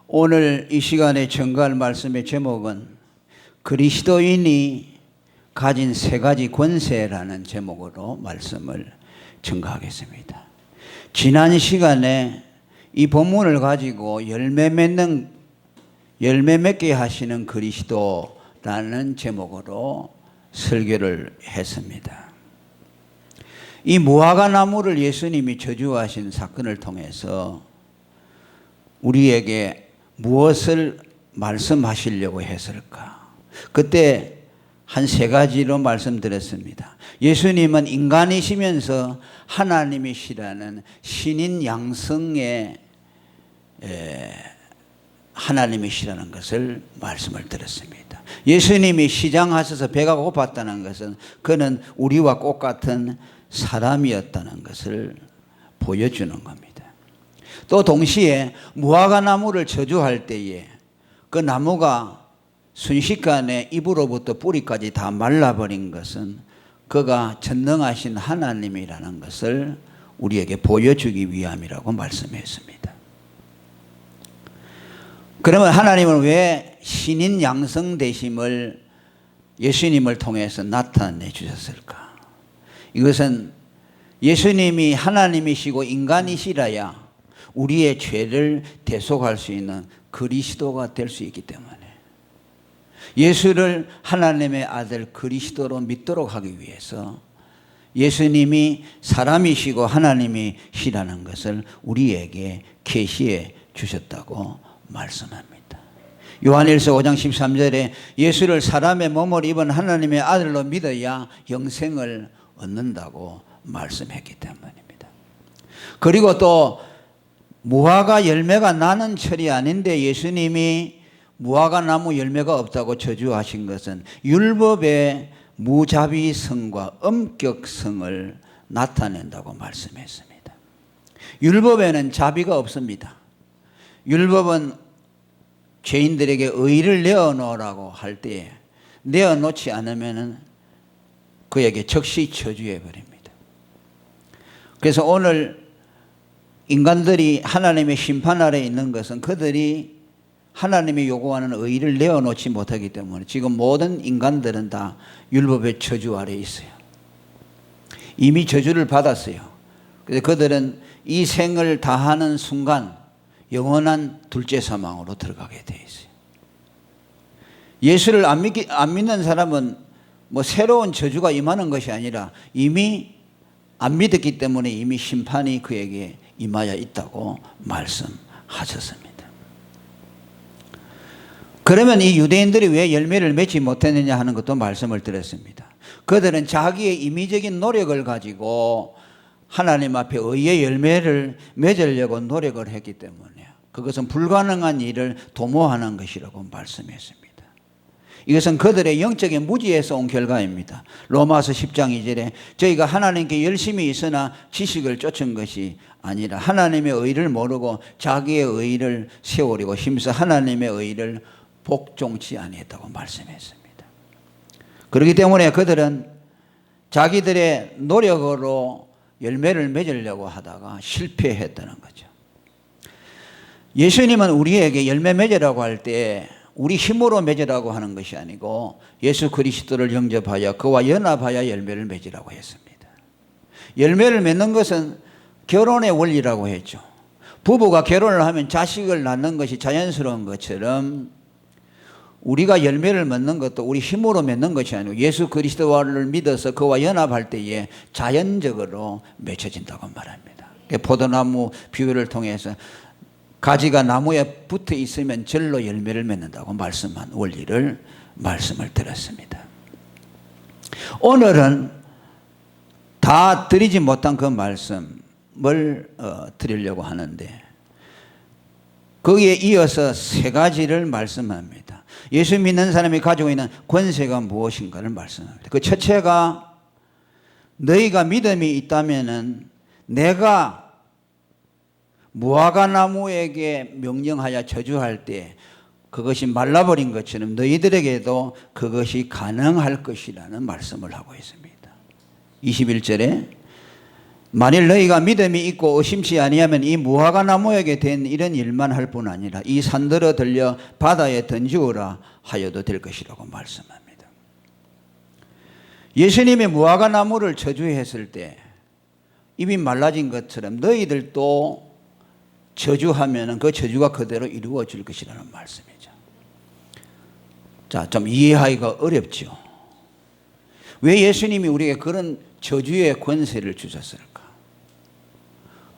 오늘 이 시간에 전가할 말씀의 제목은 그리스도인이 가진 세 가지 권세라는 제목으로 말씀을 전가하겠습니다. 지난 시간에 이 본문을 가지고 열매 맺게 하시는 그리스도라는 제목으로 설교를 했습니다. 이 무화과 나무를 예수님이 저주하신 사건을 통해서 우리에게 무엇을 말씀하시려고 했을까? 그때 한 세 가지로 말씀드렸습니다. 예수님은 인간이시면서 하나님이시라는 신인 양성의 하나님이시라는 것을 말씀을 드렸습니다. 예수님이 시장하셔서 배가 고팠다는 것은 그는 우리와 똑같은 사람이었다는 것을 보여주는 겁니다. 또 동시에 무화과 나무를 저주할 때에 그 나무가 순식간에 잎으로부터 뿌리까지 다 말라버린 것은 그가 전능하신 하나님이라는 것을 우리에게 보여주기 위함이라고 말씀했습니다. 그러면 하나님은 왜 신인 양성 되심을 예수님을 통해서 나타내 주셨을까? 이것은 예수님이 하나님이시고 인간이시라야 우리의 죄를 대속할 수 있는 그리스도가 될 수 있기 때문에 예수를 하나님의 아들 그리스도로 믿도록 하기 위해서 예수님이 사람이시고 하나님이시라는 것을 우리에게 계시해 주셨다고 말씀합니다. 요한일서 5장 13절에 예수를 사람의 몸을 입은 하나님의 아들로 믿어야 영생을 얻는다고 말씀했기 때문입니다. 그리고 또 무화과 열매가 나는 철이 아닌데 예수님이 무화과 나무 열매가 없다고 저주하신 것은 율법의 무자비성과 엄격성을 나타낸다고 말씀했습니다. 율법에는 자비가 없습니다. 율법은 죄인들에게 의를 내어놓으라고 할 때에 내어놓지 않으면 그에게 즉시 저주해 버립니다. 그래서 오늘 인간들이 하나님의 심판 아래 있는 것은 그들이 하나님이 요구하는 의를 내어놓지 못하기 때문에 지금 모든 인간들은 다 율법의 저주 아래 있어요. 이미 저주를 받았어요. 그래서 그들은 이 생을 다하는 순간 영원한 둘째 사망으로 들어가게 돼 있어요. 예수를 안 믿는 사람은 뭐 새로운 저주가 임하는 것이 아니라 이미 안 믿었기 때문에 이미 심판이 그에게 임하여 있다고 말씀하셨습니다. 그러면 이 유대인들이 왜 열매를 맺지 못했느냐 하는 것도 말씀을 드렸습니다. 그들은 자기의 임의적인 노력을 가지고 하나님 앞에 의의 열매를 맺으려고 노력을 했기 때문에 그것은 불가능한 일을 도모하는 것이라고 말씀했습니다. 이것은 그들의 영적인 무지에서 온 결과입니다. 로마서 10장 2절에 저희가 하나님께 열심히 있으나 지식을 쫓은 것이 아니라 하나님의 의를 모르고 자기의 의를 세우려고 힘써 하나님의 의를 복종치 아니했다고 말씀했습니다. 그렇기 때문에 그들은 자기들의 노력으로 열매를 맺으려고 하다가 실패했다는 거죠. 예수님은 우리에게 열매 맺으라고 할 때 우리 힘으로 맺으라고 하는 것이 아니고 예수 그리스도를 영접하여 그와 연합하여 열매를 맺으라고 했습니다. 열매를 맺는 것은 결혼의 원리라고 했죠. 부부가 결혼을 하면 자식을 낳는 것이 자연스러운 것처럼 우리가 열매를 맺는 것도 우리 힘으로 맺는 것이 아니고 예수 그리스도를 믿어서 그와 연합할 때에 자연적으로 맺혀진다고 말합니다. 포도나무 비유를 통해서 가지가 나무에 붙어 있으면 절로 열매를 맺는다고 말씀한 원리를 말씀을 드렸습니다. 오늘은 다 드리지 못한 그 말씀을 드리려고 하는데 거기에 이어서 세 가지를 말씀합니다. 예수 믿는 사람이 가지고 있는 권세가 무엇인가를 말씀합니다. 그 첫째가 너희가 믿음이 있다면은 내가 무화과 나무에게 명령하여 저주할 때 그것이 말라버린 것처럼 너희들에게도 그것이 가능할 것이라는 말씀을 하고 있습니다. 21절에 만일 너희가 믿음이 있고 의심치 아니하면 이 무화과 나무에게 된 이런 일만 할 뿐 아니라 이 산들어 들려 바다에 던지우라 하여도 될 것이라고 말씀합니다. 예수님이 무화과 나무를 저주했을 때 입이 말라진 것처럼 너희들도 저주하면 그 저주가 그대로 이루어질 것이라는 말씀이죠. 자, 좀 이해하기가 어렵죠. 왜 예수님이 우리에게 그런 저주의 권세를 주셨을까?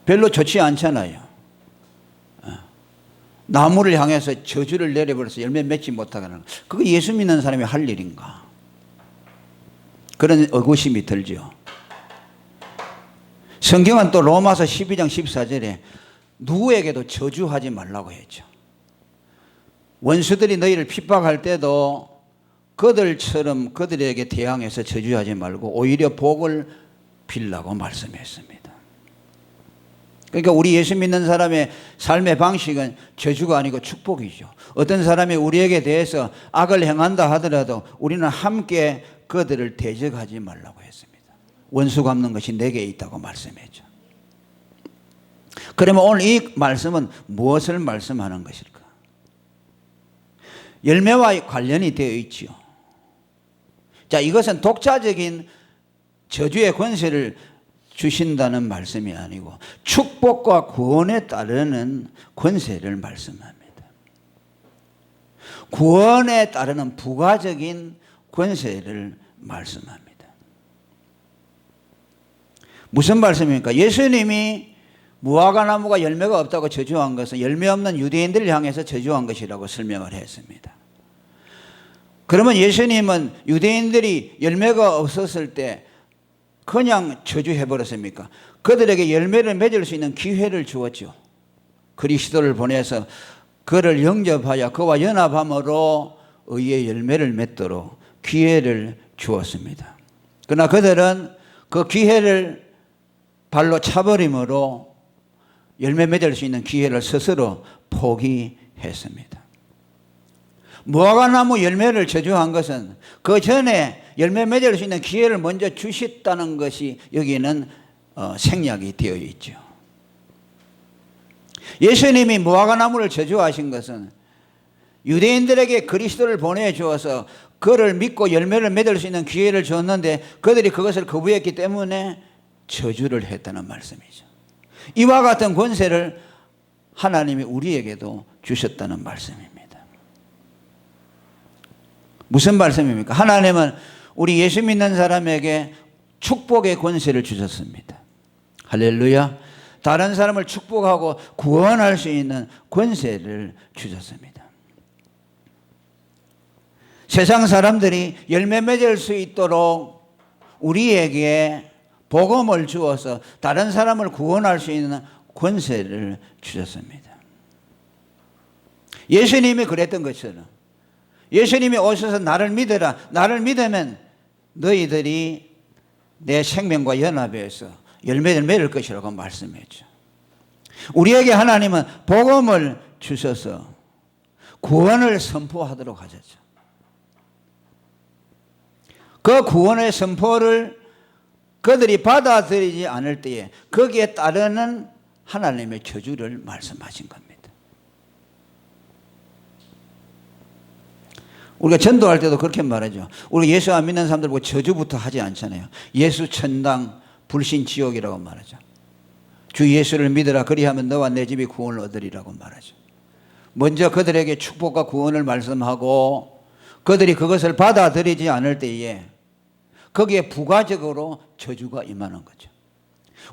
별로 좋지 않잖아요. 나무를 향해서 저주를 내려버려서 열매 맺지 못하게 하는 거. 그거 예수 믿는 사람이 할 일인가? 그런 의구심이 들죠. 성경은 또 로마서 12장 14절에 누구에게도 저주하지 말라고 했죠. 원수들이 너희를 핍박할 때도 그들처럼 그들에게 대항해서 저주하지 말고 오히려 복을 빌라고 말씀했습니다. 그러니까 우리 예수 믿는 사람의 삶의 방식은 저주가 아니고 축복이죠. 어떤 사람이 우리에게 대해서 악을 행한다 하더라도 우리는 함께 그들을 대적하지 말라고 했습니다. 원수 갚는 것이 내게 있다고 말씀했죠. 그러면 오늘 이 말씀은 무엇을 말씀하는 것일까? 열매와 관련이 되어 있지요. 자, 이것은 독자적인 저주의 권세를 주신다는 말씀이 아니고 축복과 구원에 따르는 권세를 말씀합니다. 구원에 따르는 부가적인 권세를 말씀합니다. 무슨 말씀입니까? 예수님이 무화과 나무가 열매가 없다고 저주한 것은 열매 없는 유대인들을 향해서 저주한 것이라고 설명을 했습니다. 그러면 예수님은 유대인들이 열매가 없었을 때 그냥 저주해버렸습니까? 그들에게 열매를 맺을 수 있는 기회를 주었죠. 그리스도를 보내서 그를 영접하여 그와 연합함으로 의의 열매를 맺도록 기회를 주었습니다. 그러나 그들은 그 기회를 발로 차버림으로 열매 맺을 수 있는 기회를 스스로 포기했습니다. 무화과 나무 열매를 저주한 것은 그 전에 열매 맺을 수 있는 기회를 먼저 주셨다는 것이 여기는 생략이 되어 있죠. 예수님이 무화과 나무를 저주하신 것은 유대인들에게 그리스도를 보내주어서 그를 믿고 열매를 맺을 수 있는 기회를 줬는데 그들이 그것을 거부했기 때문에 저주를 했다는 말씀이죠. 이와 같은 권세를 하나님이 우리에게도 주셨다는 말씀입니다. 무슨 말씀입니까? 하나님은 우리 예수 믿는 사람에게 축복의 권세를 주셨습니다. 할렐루야. 다른 사람을 축복하고 구원할 수 있는 권세를 주셨습니다. 세상 사람들이 열매 맺을 수 있도록 우리에게 복음을 주어서 다른 사람을 구원할 수 있는 권세를 주셨습니다. 예수님이 그랬던 것처럼 예수님이 오셔서 나를 믿어라. 나를 믿으면 너희들이 내 생명과 연합해서 열매를 맺을 것이라고 말씀했죠. 우리에게 하나님은 복음을 주셔서 구원을 선포하도록 하셨죠. 그 구원의 선포를 그들이 받아들이지 않을 때에 거기에 따르는 하나님의 저주를 말씀하신 겁니다. 우리가 전도할 때도 그렇게 말하죠. 우리 예수 안 믿는 사람들 보고 저주부터 하지 않잖아요. 예수 천당 불신 지옥이라고 말하죠. 주 예수를 믿으라 그리하면 너와 내 집이 구원을 얻으리라고 말하죠. 먼저 그들에게 축복과 구원을 말씀하고 그들이 그것을 받아들이지 않을 때에 거기에 부가적으로 저주가 임하는 거죠.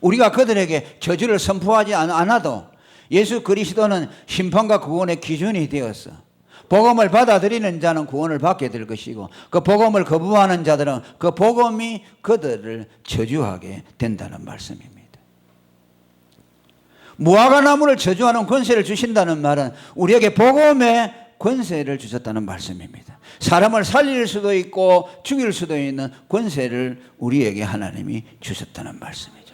우리가 그들에게 저주를 선포하지 않아도 예수 그리스도는 심판과 구원의 기준이 되어서 복음을 받아들이는 자는 구원을 받게 될 것이고 그 복음을 거부하는 자들은 그 복음이 그들을 저주하게 된다는 말씀입니다. 무화과 나무를 저주하는 권세를 주신다는 말은 우리에게 복음의 권세를 주셨다는 말씀입니다. 사람을 살릴 수도 있고 죽일 수도 있는 권세를 우리에게 하나님이 주셨다는 말씀이죠.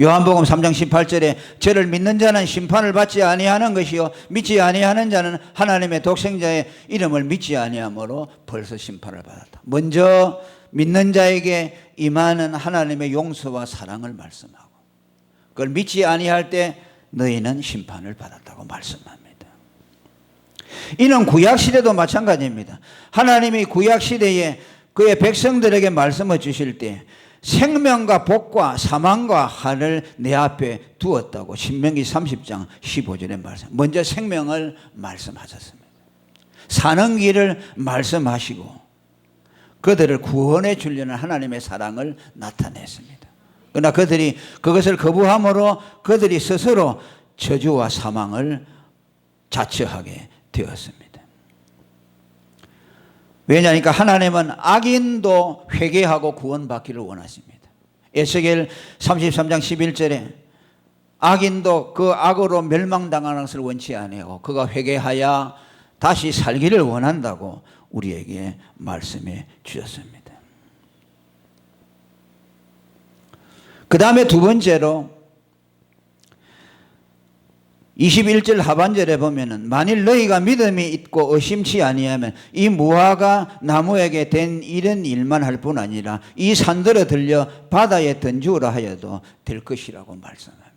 요한복음 3장 18절에 저를 믿는 자는 심판을 받지 아니하는 것이요 믿지 아니하는 자는 하나님의 독생자의 이름을 믿지 아니하므로 벌써 심판을 받았다. 먼저 믿는 자에게 임하는 하나님의 용서와 사랑을 말씀하고, 그걸 믿지 아니할 때 너희는 심판을 받았다고 말씀합니다. 이는 구약시대도 마찬가지입니다. 하나님이 구약시대에 그의 백성들에게 말씀을 주실 때 생명과 복과 사망과 한을 내 앞에 두었다고 신명기 30장 15절에 말씀. 먼저 생명을 말씀하셨습니다. 사는 길을 말씀하시고 그들을 구원해 주려는 하나님의 사랑을 나타냈습니다. 그러나 그들이 그것을 거부함으로 그들이 스스로 저주와 사망을 자처하게 되었습니다. 왜냐하니까 하나님은 악인도 회개하고 구원받기를 원하십니다. 에스겔 33장 11절에 악인도 그 악으로 멸망당하는 것을 원치 아니하고 그가 회개하여 다시 살기를 원한다고 우리에게 말씀해 주셨습니다. 그 다음에 두 번째로 21절 하반절에 보면은 만일 너희가 믿음이 있고 의심치 아니하면 이 무화과 나무에게 된 이런 일만 할 뿐 아니라 이 산들을 들려 바다에 던지우라 하여도 될 것이라고 말씀합니다.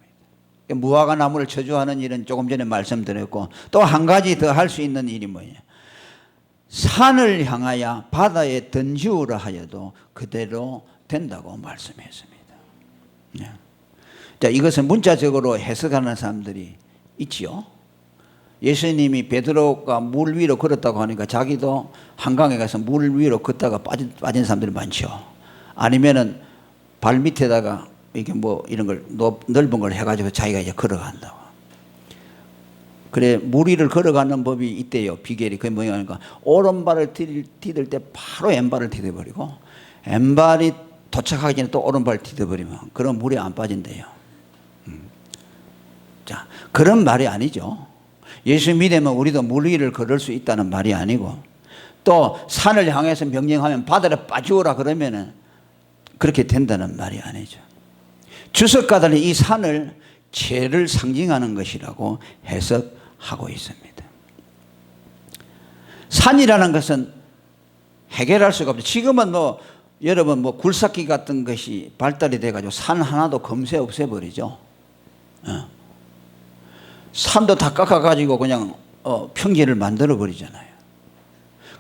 무화과 나무를 저주하는 일은 조금 전에 말씀드렸고, 또 한 가지 더 할 수 있는 일이 뭐예요? 산을 향하여 바다에 던지우라 하여도 그대로 된다고 말씀했습니다. 자, 이것은 문자적으로 해석하는 사람들이 있지요. 예수님이 베드로가 물 위로 걸었다고 하니까 자기도 한강에 가서 물 위로 걷다가 빠진 사람들이 많죠. 아니면은 발 밑에다가 이게 뭐 이런 걸 넓은 걸 해가지고 자기가 이제 걸어간다고. 그래, 물 위를 걸어가는 법이 있대요. 비결이. 그게 뭐냐니까 오른발을 디딜 때 바로 왼발을 디뎌버리고 왼발이 도착하기 전에 또 오른발을 디뎌버리면 그런 물에 안 빠진대요. 자, 그런 말이 아니죠. 예수 믿으면 우리도 물 위를 걸을 수 있다는 말이 아니고, 또 산을 향해서 명령하면 바다를 빠지오라 그러면은 그렇게 된다는 말이 아니죠. 주석가들은 이 산을 죄를 상징하는 것이라고 해석하고 있습니다. 산이라는 것은 해결할 수가 없죠. 지금은 뭐 여러분 뭐 굴삭기 같은 것이 발달이 돼가지고 산 하나도 금세 없애버리죠. 산도 다 깎아가지고 그냥 평지를 만들어 버리잖아요.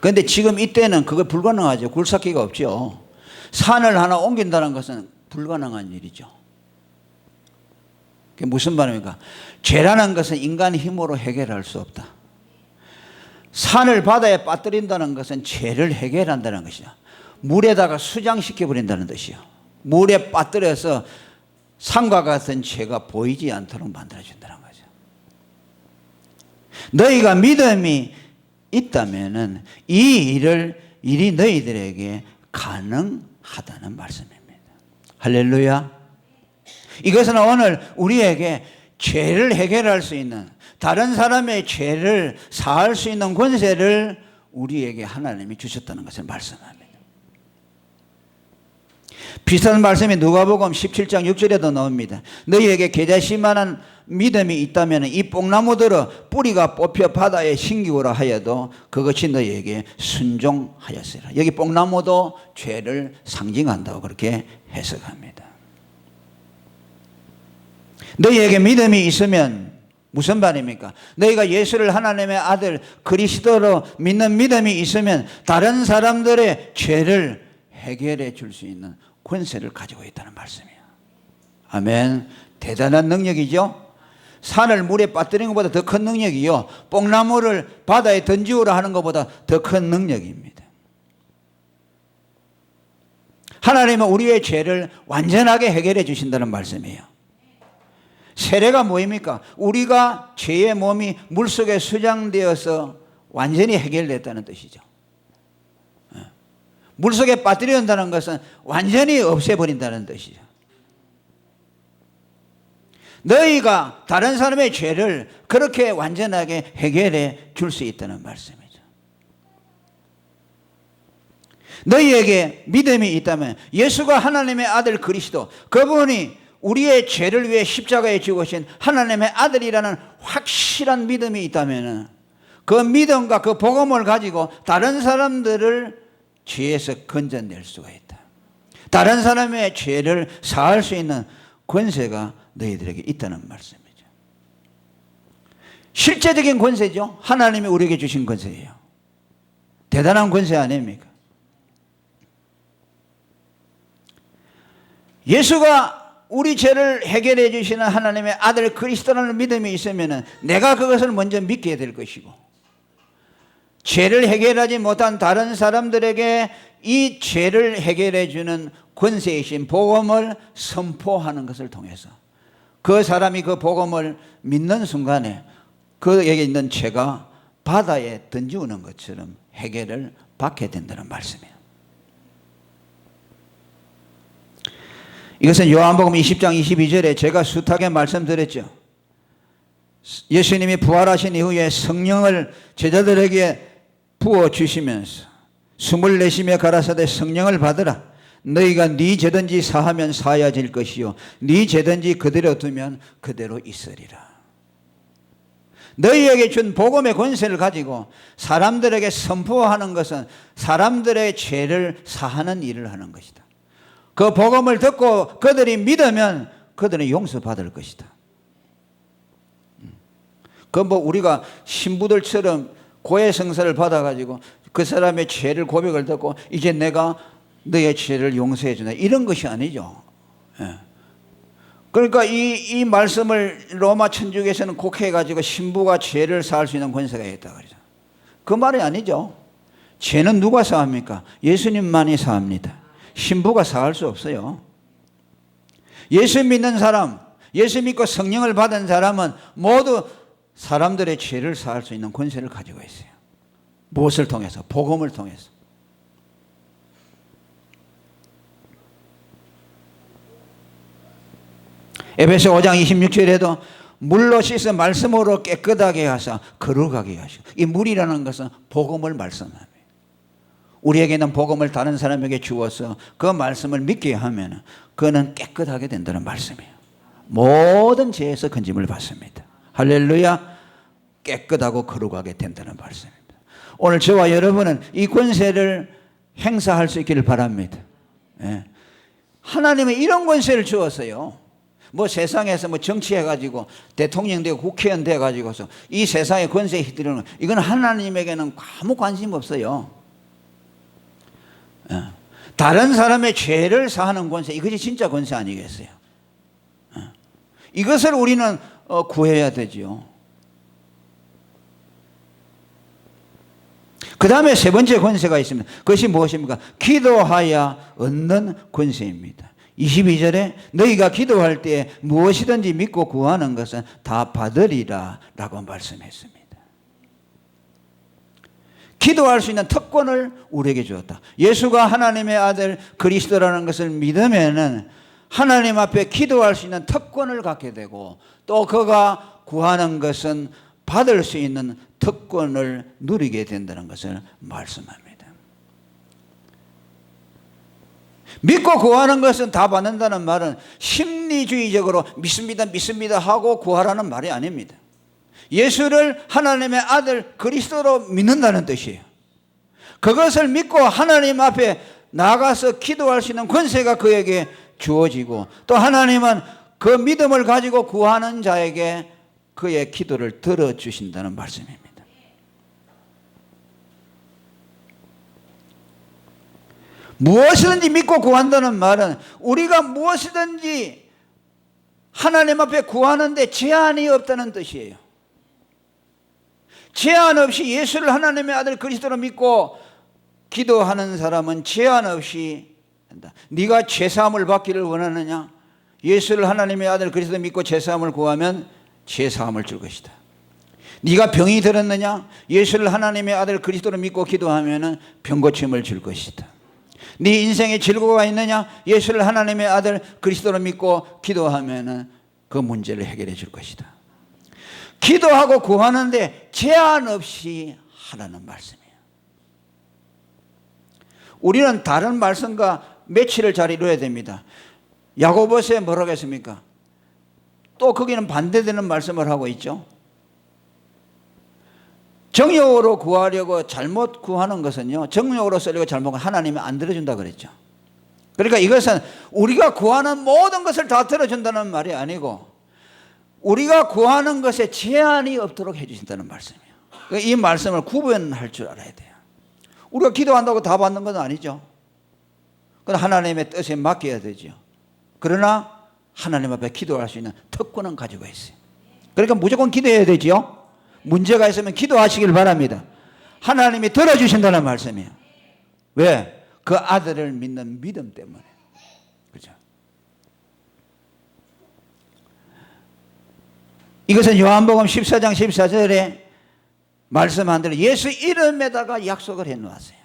그런데 지금 이때는 그거 불가능하죠. 굴삭기가 없죠. 산을 하나 옮긴다는 것은 불가능한 일이죠. 그게 무슨 말입니까? 죄라는 것은 인간의 힘으로 해결할 수 없다. 산을 바다에 빠뜨린다는 것은 죄를 해결한다는 것이죠. 물에다가 수장시켜 버린다는 뜻이요. 물에 빠뜨려서 산과 같은 죄가 보이지 않도록 만들어준다는 거죠. 너희가 믿음이 있다면은 이 일이 너희들에게 가능하다는 말씀입니다. 할렐루야. 이것은 오늘 우리에게 죄를 해결할 수 있는, 다른 사람의 죄를 사할 수 있는 권세를 우리에게 하나님이 주셨다는 것을 말씀합니다. 비슷한 말씀이 누가복음 17장 6절에도 나옵니다. 너희에게 계자씨만한 믿음이 있다면 이 뽕나무들어 뿌리가 뽑혀 바다에 심기오라 하여도 그것이 너희에게 순종하였으리라. 여기 뽕나무도 죄를 상징한다고 그렇게 해석합니다. 너희에게 믿음이 있으면 무슨 말입니까? 너희가 예수를 하나님의 아들 그리스도로 믿는 믿음이 있으면 다른 사람들의 죄를 해결해 줄 수 있는 권세를 가지고 있다는 말씀이에요. 아멘. 대단한 능력이죠. 산을 물에 빠뜨리는 것보다 더 큰 능력이요, 뽕나무를 바다에 던지우라 하는 것보다 더 큰 능력입니다. 하나님은 우리의 죄를 완전하게 해결해 주신다는 말씀이에요. 세례가 뭐입니까? 우리가 죄의 몸이 물속에 수장되어서 완전히 해결됐다는 뜻이죠. 물속에 빠뜨린다는 것은 완전히 없애버린다는 뜻이죠. 너희가 다른 사람의 죄를 그렇게 완전하게 해결해 줄 수 있다는 말씀이죠. 너희에게 믿음이 있다면 예수가 하나님의 아들 그리스도, 그분이 우리의 죄를 위해 십자가에 죽으신 하나님의 아들이라는 확실한 믿음이 있다면 그 믿음과 그 복음을 가지고 다른 사람들을 죄에서 건져낼 수가 있다. 다른 사람의 죄를 사할 수 있는 권세가 너희들에게 있다는 말씀이죠. 실제적인 권세죠. 하나님이 우리에게 주신 권세예요. 대단한 권세 아닙니까? 예수가 우리 죄를 해결해 주시는 하나님의 아들 그리스도라는 믿음이 있으면 내가 그것을 먼저 믿게 될 것이고, 죄를 해결하지 못한 다른 사람들에게 이 죄를 해결해 주는 권세이신 복음을 선포하는 것을 통해서 그 사람이 그 복음을 믿는 순간에 그에게 있는 죄가 바다에 던지우는 것처럼 해결을 받게 된다는 말씀이에요. 이것은 요한복음 20장 22절에 제가 숱하게 말씀드렸죠. 예수님이 부활하신 이후에 성령을 제자들에게 부어주시면서 숨을 내쉬며 가라사대 성령을 받으라. 너희가 네 죄든지 사하면 사하여질 것이요 네 죄든지 그대로 두면 그대로 있으리라. 너희에게 준 복음의 권세를 가지고 사람들에게 선포하는 것은 사람들의 죄를 사하는 일을 하는 것이다. 그 복음을 듣고 그들이 믿으면 그들은 용서받을 것이다. 그 뭐 우리가 신부들처럼 고해성사를 받아가지고 그 사람의 죄를 고백을 듣고 이제 내가 너의 죄를 용서해 준다 이런 것이 아니죠. 그러니까 이 말씀을 로마 천주교에서는 곡해가지고 신부가 죄를 사할 수 있는 권세가 있다 그러죠. 그 말이 아니죠. 죄는 누가 사합니까? 예수님만이 사합니다. 신부가 사할 수 없어요. 예수 믿는 사람, 예수 믿고 성령을 받은 사람은 모두 사람들의 죄를 사할 수 있는 권세를 가지고 있어요. 무엇을 통해서? 복음을 통해서. 에베소 5장 26절에도 물로 씻어 말씀으로 깨끗하게 하사 거룩하게 하시고, 이 물이라는 것은 복음을 말씀합니다. 우리에게는 복음을 다른 사람에게 주어서 그 말씀을 믿게 하면 그는 깨끗하게 된다는 말씀이에요. 모든 죄에서 건짐을 받습니다. 할렐루야. 깨끗하고 거룩하게 된다는 말씀입니다. 오늘 저와 여러분은 이 권세를 행사할 수 있기를 바랍니다. 하나님은 이런 권세를 주었어요. 뭐 세상에서 뭐 정치해가지고 대통령 되고 국회의원 돼가지고서 이 세상의 권세에 휘두르는 이건 하나님에게는 아무 관심 없어요. 다른 사람의 죄를 사하는 권세, 이것이 진짜 권세 아니겠어요? 이것을 우리는 구해야 되지요. 그 다음에 세 번째 권세가 있습니다. 그것이 무엇입니까? 기도하여 얻는 권세입니다. 22절에 너희가 기도할 때 무엇이든지 믿고 구하는 것은 다 받으리라 라고 말씀했습니다. 기도할 수 있는 특권을 우리에게 주었다. 예수가 하나님의 아들 그리스도라는 것을 믿으면은 하나님 앞에 기도할 수 있는 특권을 갖게 되고, 또 그가 구하는 것은 받을 수 있는 특권을 누리게 된다는 것을 말씀합니다. 믿고 구하는 것은 다 받는다는 말은 심리주의적으로 믿습니다 하고 구하라는 말이 아닙니다. 예수를 하나님의 아들 그리스도로 믿는다는 뜻이에요. 그것을 믿고 하나님 앞에 나가서 기도할 수 있는 권세가 그에게 주어지고, 또 하나님은 그 믿음을 가지고 구하는 자에게 그의 기도를 들어주신다는 말씀입니다. 무엇이든지 믿고 구한다는 말은 우리가 무엇이든지 하나님 앞에 구하는데 제한이 없다는 뜻이에요. 제한 없이 예수를 하나님의 아들 그리스도로 믿고 기도하는 사람은 제한 없이 한다. 네가 죄사함을 받기를 원하느냐? 예수를 하나님의 아들 그리스도 믿고 죄사함을 구하면 죄사함을 줄 것이다. 네가 병이 들었느냐? 예수를 하나님의 아들 그리스도로 믿고 기도하면 병고침을 줄 것이다. 네 인생에 즐거움이 있느냐? 예수를 하나님의 아들 그리스도로 믿고 기도하면 그 문제를 해결해 줄 것이다. 기도하고 구하는데 제한 없이 하라는 말씀이에요. 우리는 다른 말씀과 매치를 잘 이루어야 됩니다. 야고보서에 뭐라고 했습니까? 또 거기는 반대되는 말씀을 하고 있죠. 정욕으로 구하려고 잘못 구하는 것은요, 정욕으로 쓰려고 잘못 구하면 하나님이 안 들어준다 그랬죠. 그러니까 이것은 우리가 구하는 모든 것을 다 들어준다는 말이 아니고 우리가 구하는 것에 제한이 없도록 해주신다는 말씀이에요. 그러니까 이 말씀을 구분할 줄 알아야 돼요. 우리가 기도한다고 다 받는 건 아니죠. 그건 하나님의 뜻에 맡겨야 되죠. 그러나 하나님 앞에 기도할 수 있는 특권은 가지고 있어요. 그러니까 무조건 기도해야 되지요. 문제가 있으면 기도하시길 바랍니다. 하나님이 들어주신다는 말씀이에요. 왜? 그 아들을 믿는 믿음 때문에. 그죠? 이것은 요한복음 14장 14절에 말씀한 대로 예수 이름에다가 약속을 해놓았어요.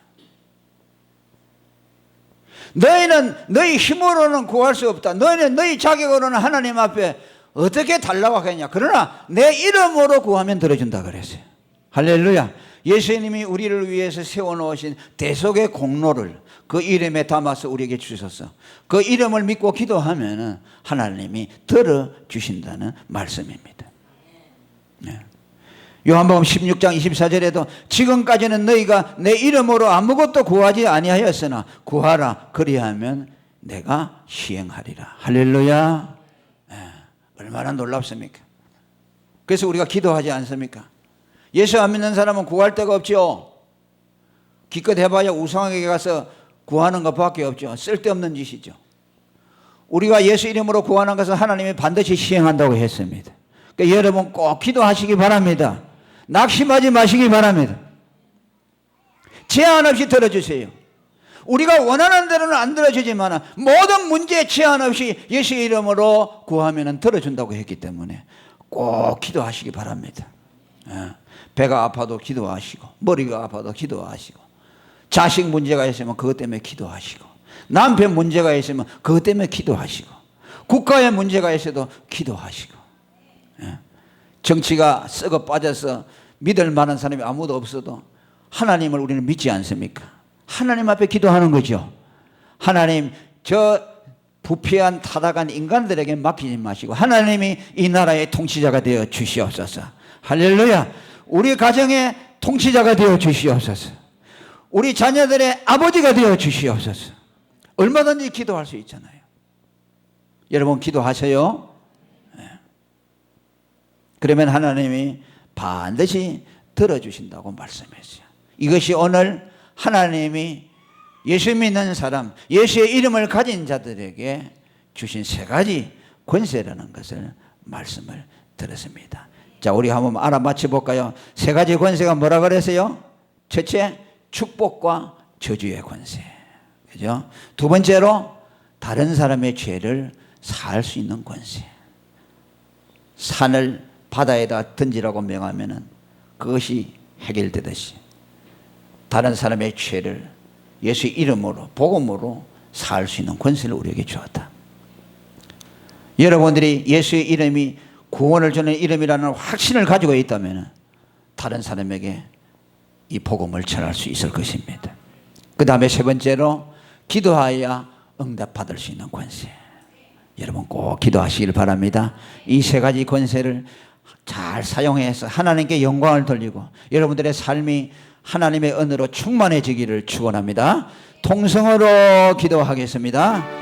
너희는 너희 힘으로는 구할 수 없다. 너희는 너희 자격으로는 하나님 앞에 어떻게 달라고 하겠냐. 그러나 내 이름으로 구하면 들어준다 그랬어요. 할렐루야. 예수님이 우리를 위해서 세워놓으신 대속의 공로를 그 이름에 담아서 우리에게 주셔서 그 이름을 믿고 기도하면 하나님이 들어주신다는 말씀입니다. 네. 요한복음 16장 24절에도 지금까지는 너희가 내 이름으로 아무것도 구하지 아니하였으나 구하라 그리하면 내가 시행하리라. 할렐루야. 네. 얼마나 놀랍습니까? 그래서 우리가 기도하지 않습니까? 예수 안 믿는 사람은 구할 데가 없죠. 기껏 해봐야 우상에게 가서 구하는 것밖에 없죠. 쓸데없는 짓이죠. 우리가 예수 이름으로 구하는 것은 하나님이 반드시 시행한다고 했습니다. 그러니까 여러분 꼭 기도하시기 바랍니다. 낙심하지 마시기 바랍니다. 제한 없이 들어주세요. 우리가 원하는 대로는 안 들어주지만 모든 문제에 제한 없이 예수 이름으로 구하면 들어준다고 했기 때문에 꼭 기도하시기 바랍니다. 배가 아파도 기도하시고 머리가 아파도 기도하시고 자식 문제가 있으면 그것 때문에 기도하시고 남편 문제가 있으면 그것 때문에 기도하시고 국가에 문제가 있어도 기도하시고 정치가 썩어 빠져서 믿을 만한 사람이 아무도 없어도 하나님을 우리는 믿지 않습니까? 하나님 앞에 기도하는 거죠. 하나님 저 부패한 타락한 인간들에게 맡기지 마시고 하나님이 이 나라의 통치자가 되어 주시옵소서. 할렐루야. 우리 가정의 통치자가 되어 주시옵소서. 우리 자녀들의 아버지가 되어 주시옵소서. 얼마든지 기도할 수 있잖아요. 여러분 기도하세요. 그러면 하나님이 반드시 들어주신다고 말씀했어요. 이것이 오늘 하나님이 예수 믿는 사람, 예수의 이름을 가진 자들에게 주신 세 가지 권세라는 것을 말씀을 들었습니다. 자, 우리 한번 알아맞혀 볼까요? 세 가지 권세가 뭐라 그랬어요? 첫째, 축복과 저주의 권세. 그죠? 두 번째로, 다른 사람의 죄를 사할 수 있는 권세. 산을 바다에다 던지라고 명하면은 그것이 해결되듯이 다른 사람의 죄를 예수 이름으로, 복음으로 사할 수 있는 권세를 우리에게 주었다. 여러분들이 예수의 이름이 구원을 주는 이름이라는 확신을 가지고 있다면 다른 사람에게 이 복음을 전할 수 있을 것입니다. 그 다음에 세 번째로, 기도하여 응답받을 수 있는 권세. 여러분 꼭 기도하시길 바랍니다. 이 세 가지 권세를 잘 사용해서 하나님께 영광을 돌리고 여러분들의 삶이 하나님의 은혜로 충만해지기를 축원합니다. 통성으로 기도하겠습니다.